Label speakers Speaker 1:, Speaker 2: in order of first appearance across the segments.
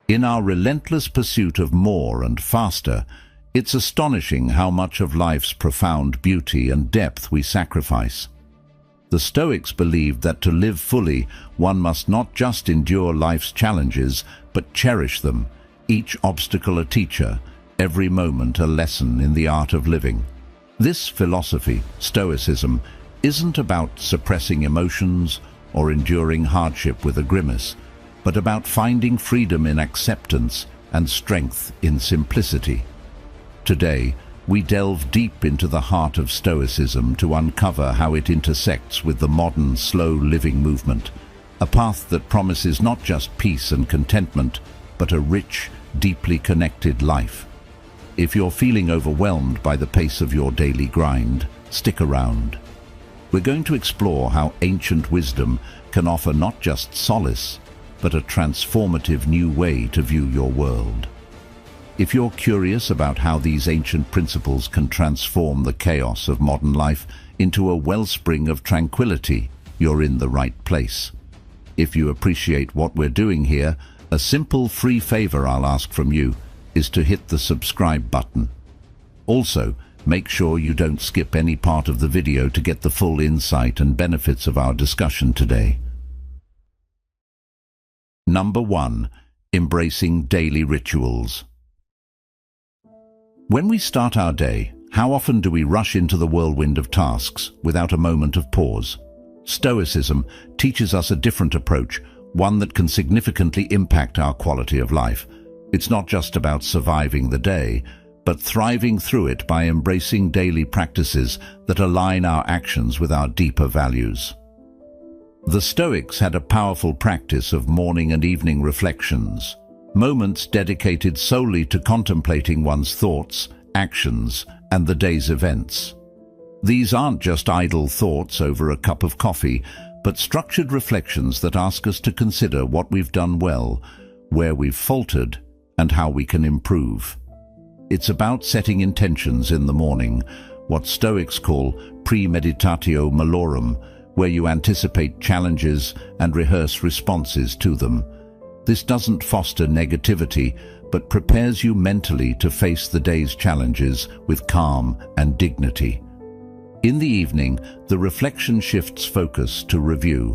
Speaker 1: In our relentless pursuit of more and faster, it's astonishing how much of life's profound beauty and depth we sacrifice. The Stoics believed that to live fully, one must not just endure life's challenges, but cherish them, each obstacle a teacher, every moment a lesson in the art of living. This philosophy, Stoicism, isn't about suppressing emotions or enduring hardship with a grimace, but about finding freedom in acceptance and strength in simplicity. Today, we delve deep into the heart of Stoicism to uncover how it intersects with the modern slow living movement, a path that promises not just peace and contentment, but a rich, deeply connected life. If you're feeling overwhelmed by the pace of your daily grind, stick around. We're going to explore how ancient wisdom can offer not just solace, but a transformative new way to view your world. If you're curious about how these ancient principles can transform the chaos of modern life into a wellspring of tranquility, you're in the right place. If you appreciate what we're doing here, a simple free favor I'll ask from you is to hit the subscribe button. Also, make sure you don't skip any part of the video to get the full insight and benefits of our discussion today. Number 1. Embracing daily rituals. When we start our day, how often do we rush into the whirlwind of tasks without a moment of pause? Stoicism teaches us a different approach, one that can significantly impact our quality of life. It's not just about surviving the day, but thriving through it by embracing daily practices that align our actions with our deeper values. The Stoics had a powerful practice of morning and evening reflections, moments dedicated solely to contemplating one's thoughts, actions, and the day's events. These aren't just idle thoughts over a cup of coffee, but structured reflections that ask us to consider what we've done well, where we've faltered, and how we can improve. It's about setting intentions in the morning, what Stoics call premeditatio malorum, where you anticipate challenges and rehearse responses to them. This doesn't foster negativity, but prepares you mentally to face the day's challenges with calm and dignity. In the evening, the reflection shifts focus to review.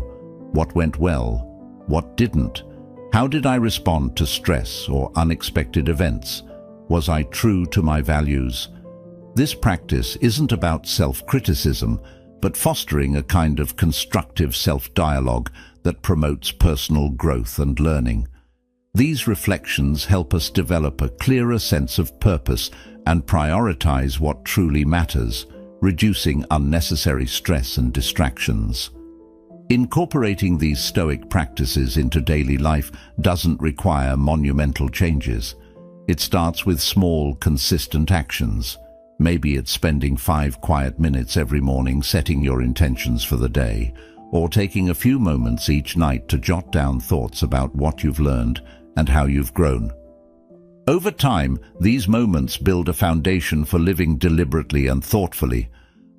Speaker 1: What went well? What didn't? How did I respond to stress or unexpected events? Was I true to my values? This practice isn't about self-criticism, but fostering a kind of constructive self-dialogue that promotes personal growth and learning. These reflections help us develop a clearer sense of purpose and prioritize what truly matters, reducing unnecessary stress and distractions. Incorporating these Stoic practices into daily life doesn't require monumental changes. It starts with small, consistent actions. Maybe it's spending 5 quiet minutes every morning setting your intentions for the day, or taking a few moments each night to jot down thoughts about what you've learned and how you've grown. Over time, these moments build a foundation for living deliberately and thoughtfully,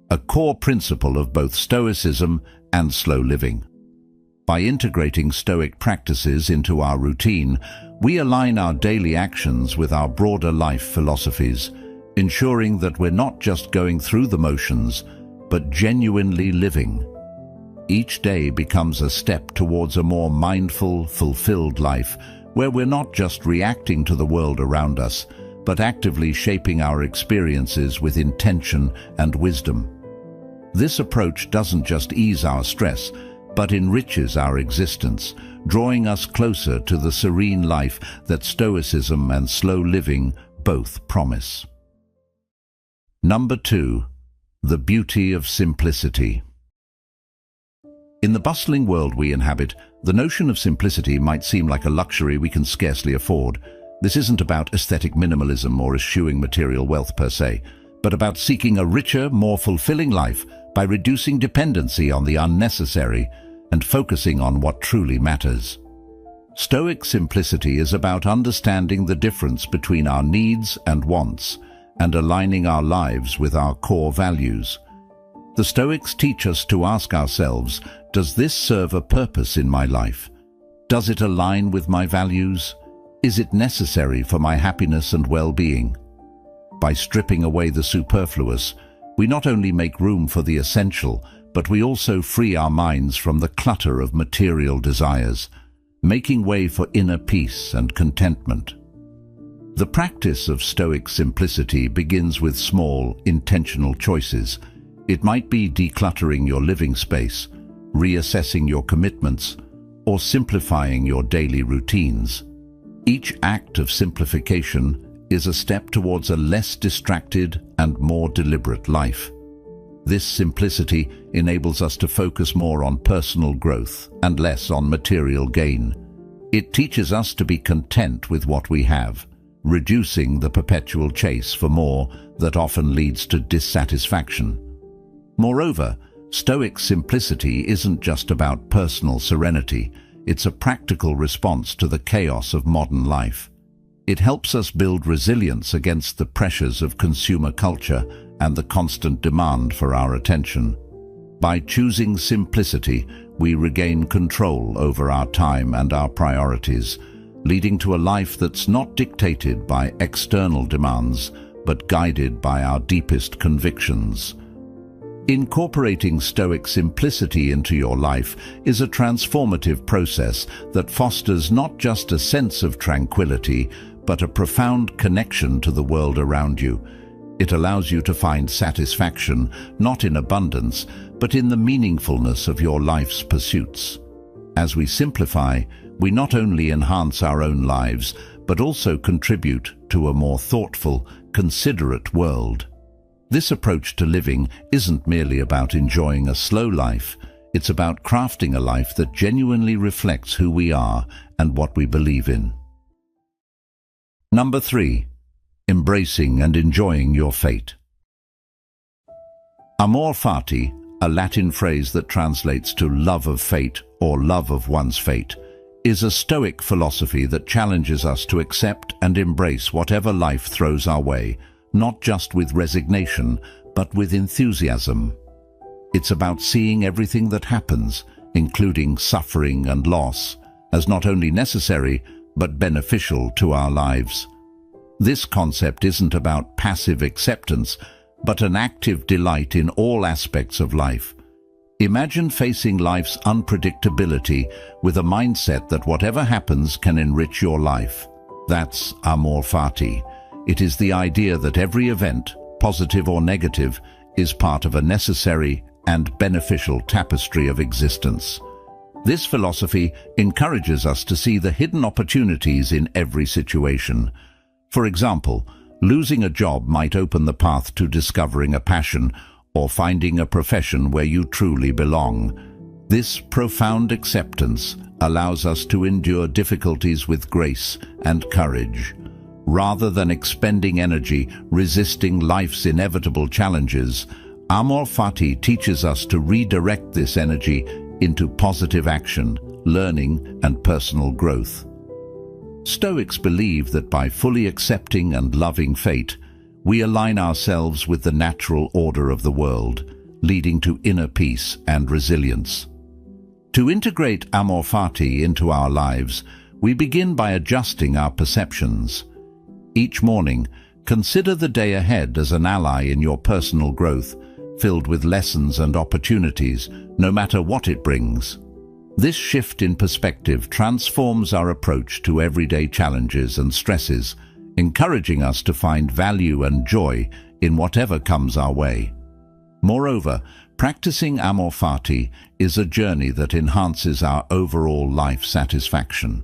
Speaker 1: a core principle of both Stoicism and slow living. By integrating Stoic practices into our routine, we align our daily actions with our broader life philosophies, ensuring that we're not just going through the motions, but genuinely living. Each day becomes a step towards a more mindful, fulfilled life, where we're not just reacting to the world around us, but actively shaping our experiences with intention and wisdom. This approach doesn't just ease our stress, but enriches our existence, drawing us closer to the serene life that Stoicism and slow living both promise. Number 2. The beauty of simplicity. In the bustling world we inhabit, the notion of simplicity might seem like a luxury we can scarcely afford. This isn't about aesthetic minimalism or eschewing material wealth per se, but about seeking a richer, more fulfilling life by reducing dependency on the unnecessary and focusing on what truly matters. Stoic simplicity is about understanding the difference between our needs and wants and aligning our lives with our core values. The Stoics teach us to ask ourselves, does this serve a purpose in my life? Does it align with my values? Is it necessary for my happiness and well-being? By stripping away the superfluous, we not only make room for the essential, but we also free our minds from the clutter of material desires, making way for inner peace and contentment. The practice of Stoic simplicity begins with small, intentional choices. It might be decluttering your living space, reassessing your commitments, or simplifying your daily routines. Each act of simplification is a step towards a less distracted and more deliberate life. This simplicity enables us to focus more on personal growth and less on material gain. It teaches us to be content with what we have, reducing the perpetual chase for more that often leads to dissatisfaction. Moreover, Stoic simplicity isn't just about personal serenity, it's a practical response to the chaos of modern life. It helps us build resilience against the pressures of consumer culture and the constant demand for our attention. By choosing simplicity, we regain control over our time and our priorities, leading to a life that's not dictated by external demands, but guided by our deepest convictions. Incorporating Stoic simplicity into your life is a transformative process that fosters not just a sense of tranquility, but a profound connection to the world around you. It allows you to find satisfaction not in abundance, but in the meaningfulness of your life's pursuits. As we simplify, we not only enhance our own lives, but also contribute to a more thoughtful, considerate world. This approach to living isn't merely about enjoying a slow life, it's about crafting a life that genuinely reflects who we are and what we believe in. Number 3. Embracing and enjoying your fate. Amor fati, a Latin phrase that translates to love of fate or love of one's fate, is a Stoic philosophy that challenges us to accept and embrace whatever life throws our way, not just with resignation, but with enthusiasm. It's about seeing everything that happens, including suffering and loss, as not only necessary, but beneficial to our lives. This concept isn't about passive acceptance, but an active delight in all aspects of life. Imagine facing life's unpredictability with a mindset that whatever happens can enrich your life. That's amor fati. It is the idea that every event, positive or negative, is part of a necessary and beneficial tapestry of existence. This philosophy encourages us to see the hidden opportunities in every situation. For example, losing a job might open the path to discovering a passion or finding a profession where you truly belong. This profound acceptance allows us to endure difficulties with grace and courage. Rather than expending energy resisting life's inevitable challenges, amor fati teaches us to redirect this energy into positive action, learning, and personal growth. Stoics believe that by fully accepting and loving fate, we align ourselves with the natural order of the world, leading to inner peace and resilience. To integrate amor fati into our lives, we begin by adjusting our perceptions. Each morning, consider the day ahead as an ally in your personal growth, filled with lessons and opportunities, no matter what it brings. This shift in perspective transforms our approach to everyday challenges and stresses, encouraging us to find value and joy in whatever comes our way. Moreover, practicing amor fati is a journey that enhances our overall life satisfaction.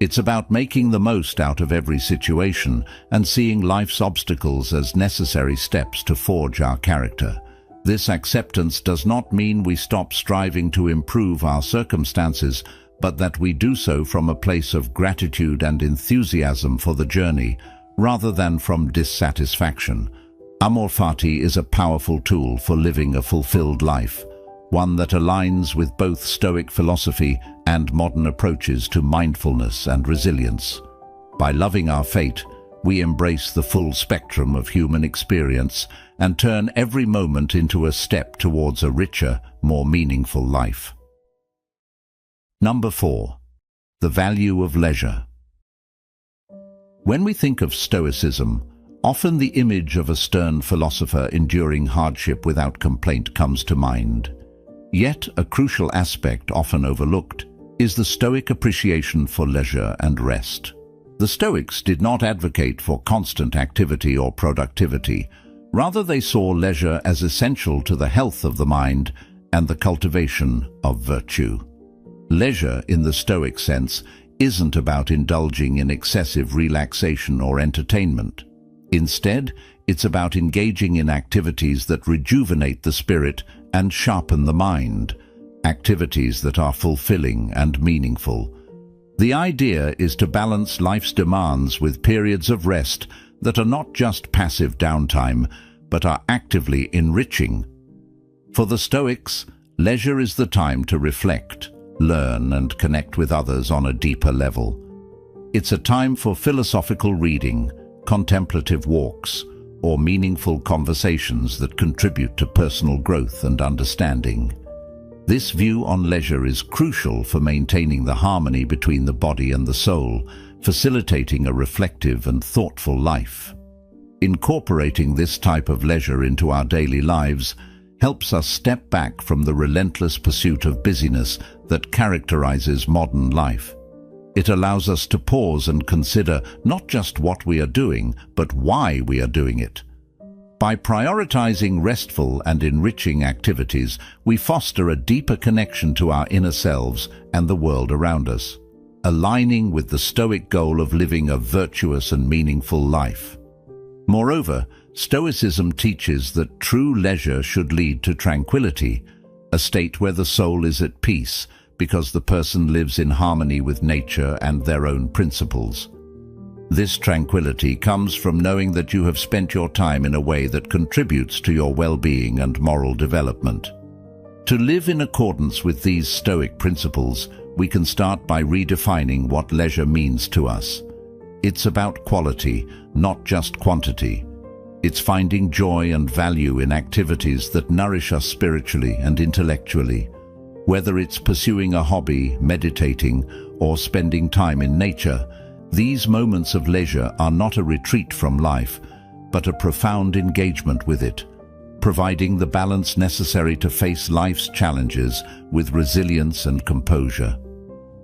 Speaker 1: It's about making the most out of every situation and seeing life's obstacles as necessary steps to forge our character. This acceptance does not mean we stop striving to improve our circumstances, but that we do so from a place of gratitude and enthusiasm for the journey, rather than from dissatisfaction. Amor fati is a powerful tool for living a fulfilled life, one that aligns with both Stoic philosophy and modern approaches to mindfulness and resilience. By loving our fate, we embrace the full spectrum of human experience and turn every moment into a step towards a richer, more meaningful life. Number 4. The value of leisure. When we think of Stoicism, often the image of a stern philosopher enduring hardship without complaint comes to mind. Yet a crucial aspect often overlooked is the Stoic appreciation for leisure and rest. The Stoics did not advocate for constant activity or productivity. Rather, they saw leisure as essential to the health of the mind and the cultivation of virtue. Leisure, in the Stoic sense, isn't about indulging in excessive relaxation or entertainment. Instead, it's about engaging in activities that rejuvenate the spirit and sharpen the mind, activities that are fulfilling and meaningful. The idea is to balance life's demands with periods of rest that are not just passive downtime, but are actively enriching. For the Stoics, leisure is the time to reflect, learn, and connect with others on a deeper level. It's a time for philosophical reading, contemplative walks, or meaningful conversations that contribute to personal growth and understanding. This view on leisure is crucial for maintaining the harmony between the body and the soul, facilitating a reflective and thoughtful life. Incorporating this type of leisure into our daily lives helps us step back from the relentless pursuit of busyness that characterizes modern life. It allows us to pause and consider not just what we are doing, but why we are doing it. By prioritizing restful and enriching activities, we foster a deeper connection to our inner selves and the world around us, aligning with the Stoic goal of living a virtuous and meaningful life. Moreover, Stoicism teaches that true leisure should lead to tranquility, a state where the soul is at peace because the person lives in harmony with nature and their own principles. This tranquility comes from knowing that you have spent your time in a way that contributes to your well-being and moral development. To live in accordance with these Stoic principles, we can start by redefining what leisure means to us. It's about quality, not just quantity. It's finding joy and value in activities that nourish us spiritually and intellectually. Whether it's pursuing a hobby, meditating, or spending time in nature, these moments of leisure are not a retreat from life, but a profound engagement with it, providing the balance necessary to face life's challenges with resilience and composure.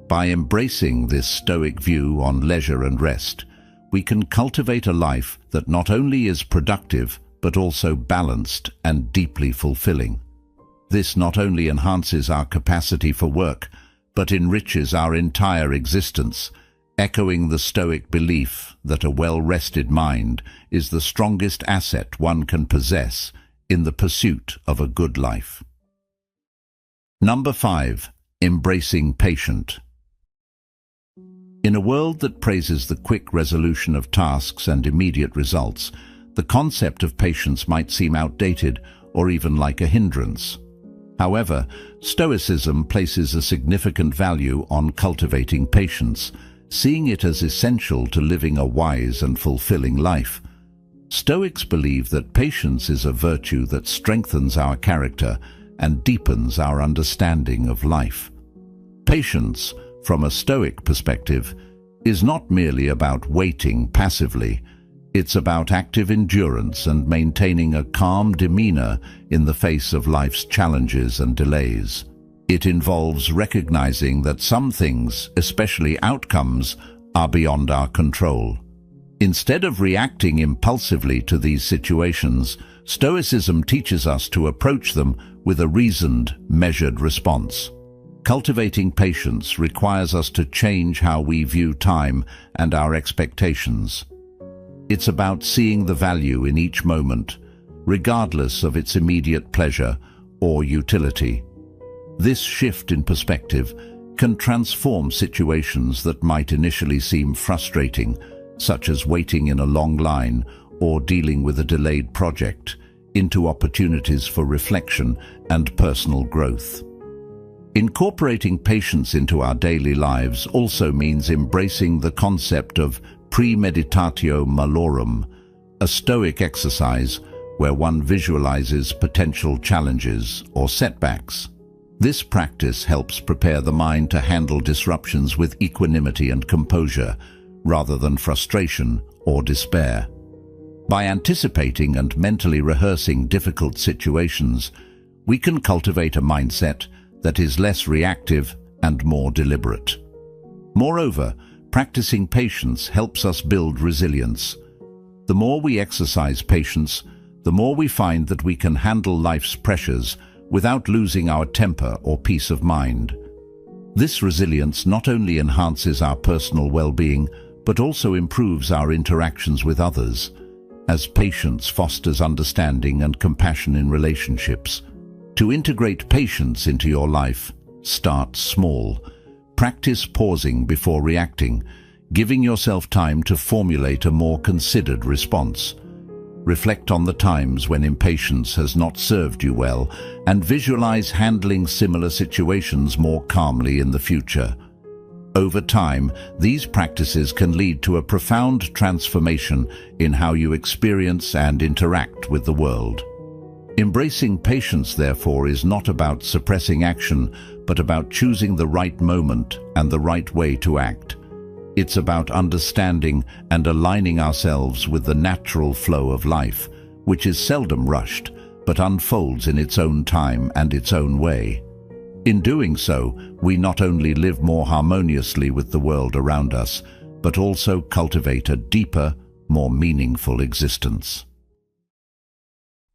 Speaker 1: By embracing this Stoic view on leisure and rest, we can cultivate a life that not only is productive, but also balanced and deeply fulfilling. This not only enhances our capacity for work, but enriches our entire existence, echoing the Stoic belief that a well-rested mind is the strongest asset one can possess in the pursuit of a good life. Number 5. Embracing patience. In a world that praises the quick resolution of tasks and immediate results, the concept of patience might seem outdated or even like a hindrance. However, Stoicism places a significant value on cultivating patience, seeing it as essential to living a wise and fulfilling life. Stoics believe that patience is a virtue that strengthens our character and deepens our understanding of life. Patience, from a Stoic perspective, is not merely about waiting passively. It's about active endurance and maintaining a calm demeanor in the face of life's challenges and delays. It involves recognizing that some things, especially outcomes, are beyond our control. Instead of reacting impulsively to these situations, Stoicism teaches us to approach them with a reasoned, measured response. Cultivating patience requires us to change how we view time and our expectations. It's about seeing the value in each moment, regardless of its immediate pleasure or utility. This shift in perspective can transform situations that might initially seem frustrating, such as waiting in a long line or dealing with a delayed project, into opportunities for reflection and personal growth. Incorporating patience into our daily lives also means embracing the concept of premeditatio malorum, a Stoic exercise where one visualizes potential challenges or setbacks. This practice helps prepare the mind to handle disruptions with equanimity and composure, rather than frustration or despair. By anticipating and mentally rehearsing difficult situations, we can cultivate a mindset that is less reactive and more deliberate. Moreover, practicing patience helps us build resilience. The more we exercise patience, the more we find that we can handle life's pressures without losing our temper or peace of mind. This resilience not only enhances our personal well-being, but also improves our interactions with others, as patience fosters understanding and compassion in relationships. To integrate patience into your life, start small. Practice pausing before reacting, giving yourself time to formulate a more considered response. Reflect on the times when impatience has not served you well, and visualize handling similar situations more calmly in the future. Over time, these practices can lead to a profound transformation in how you experience and interact with the world. Embracing patience, therefore, is not about suppressing action, but about choosing the right moment and the right way to act. It's about understanding and aligning ourselves with the natural flow of life, which is seldom rushed, but unfolds in its own time and its own way. In doing so, we not only live more harmoniously with the world around us, but also cultivate a deeper, more meaningful existence.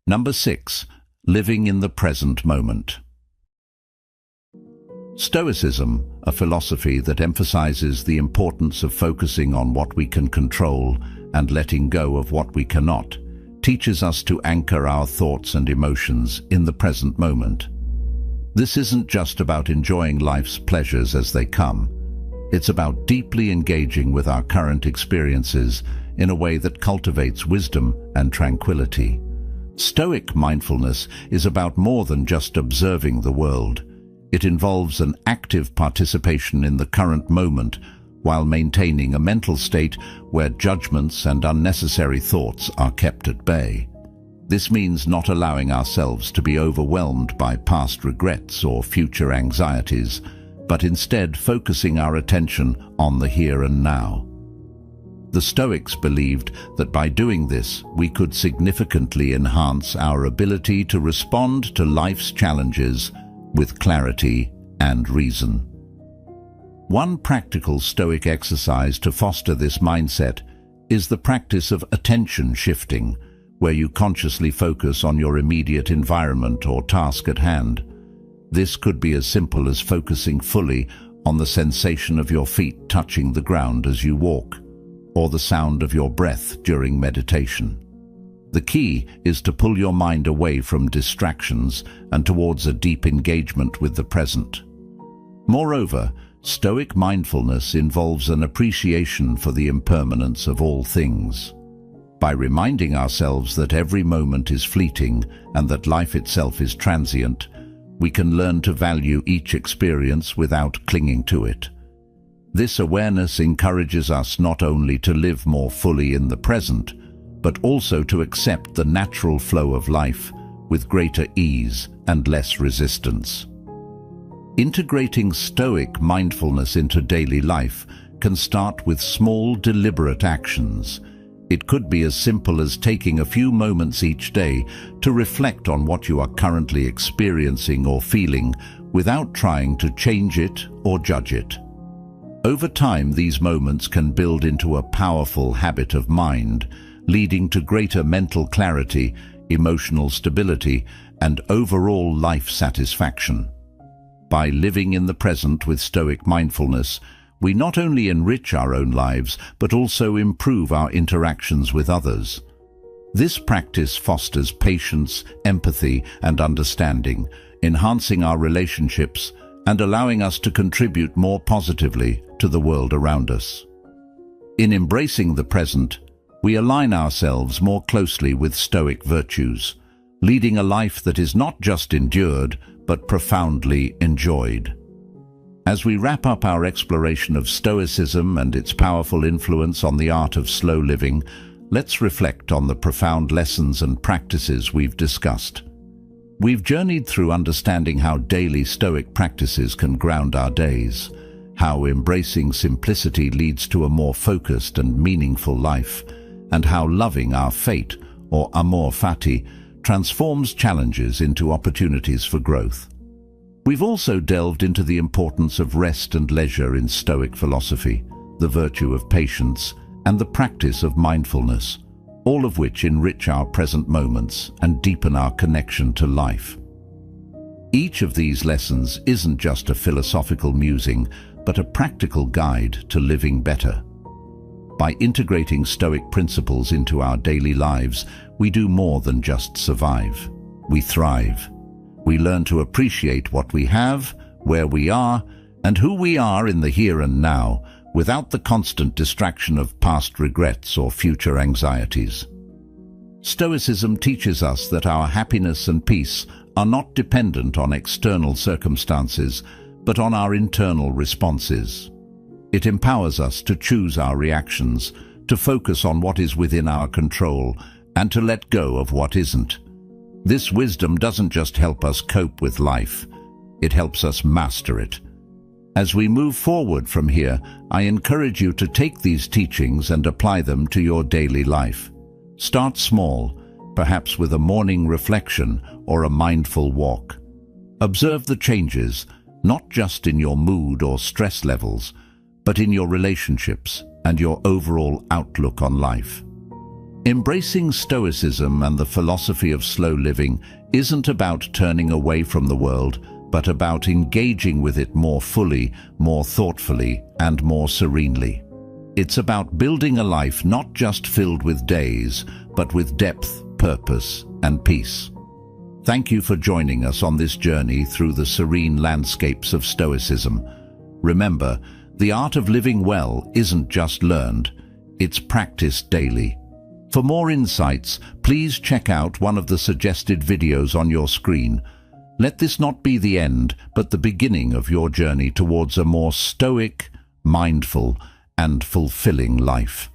Speaker 1: Number 6. Living in the present moment. Stoicism, a philosophy that emphasizes the importance of focusing on what we can control and letting go of what we cannot, teaches us to anchor our thoughts and emotions in the present moment. This isn't just about enjoying life's pleasures as they come. It's about deeply engaging with our current experiences in a way that cultivates wisdom and tranquility. Stoic mindfulness is about more than just observing the world. It involves an active participation in the current moment while maintaining a mental state where judgments and unnecessary thoughts are kept at bay. This means not allowing ourselves to be overwhelmed by past regrets or future anxieties, but instead focusing our attention on the here and now. The Stoics believed that by doing this, we could significantly enhance our ability to respond to life's challenges with clarity and reason. One practical Stoic exercise to foster this mindset is the practice of attention shifting, where you consciously focus on your immediate environment or task at hand. This could be as simple as focusing fully on the sensation of your feet touching the ground as you walk, or the sound of your breath during meditation. The key is to pull your mind away from distractions and towards a deep engagement with the present. Moreover, Stoic mindfulness involves an appreciation for the impermanence of all things. By reminding ourselves that every moment is fleeting and that life itself is transient, we can learn to value each experience without clinging to it. This awareness encourages us not only to live more fully in the present, but also to accept the natural flow of life with greater ease and less resistance. Integrating Stoic mindfulness into daily life can start with small, deliberate actions. It could be as simple as taking a few moments each day to reflect on what you are currently experiencing or feeling without trying to change it or judge it. Over time, these moments can build into a powerful habit of mind, leading to greater mental clarity, emotional stability, and overall life satisfaction. By living in the present with Stoic mindfulness, we not only enrich our own lives, but also improve our interactions with others. This practice fosters patience, empathy, and understanding, enhancing our relationships and allowing us to contribute more positively to the world around us. In embracing the present, we align ourselves more closely with Stoic virtues, leading a life that is not just endured, but profoundly enjoyed. As we wrap up our exploration of Stoicism and its powerful influence on the art of slow living, let's reflect on the profound lessons and practices we've discussed. We've journeyed through understanding how daily Stoic practices can ground our days, how embracing simplicity leads to a more focused and meaningful life, and how loving our fate, or amor fati, transforms challenges into opportunities for growth. We've also delved into the importance of rest and leisure in Stoic philosophy, the virtue of patience, and the practice of mindfulness, all of which enrich our present moments and deepen our connection to life. Each of these lessons isn't just a philosophical musing, but a practical guide to living better. By integrating Stoic principles into our daily lives, we do more than just survive. We thrive. We learn to appreciate what we have, where we are, and who we are in the here and now, without the constant distraction of past regrets or future anxieties. Stoicism teaches us that our happiness and peace are not dependent on external circumstances, but on our internal responses. It empowers us to choose our reactions, to focus on what is within our control, and to let go of what isn't. This wisdom doesn't just help us cope with life, it helps us master it. As we move forward from here, I encourage you to take these teachings and apply them to your daily life. Start small, perhaps with a morning reflection or a mindful walk. Observe the changes, not just in your mood or stress levels, but in your relationships and your overall outlook on life. Embracing Stoicism and the philosophy of slow living isn't about turning away from the world, but about engaging with it more fully, more thoughtfully, and more serenely. It's about building a life not just filled with days, but with depth, purpose, and peace. Thank you for joining us on this journey through the serene landscapes of Stoicism. Remember, the art of living well isn't just learned, it's practiced daily. For more insights, please check out one of the suggested videos on your screen. Let this not be the end, but the beginning of your journey towards a more stoic, mindful, and fulfilling life.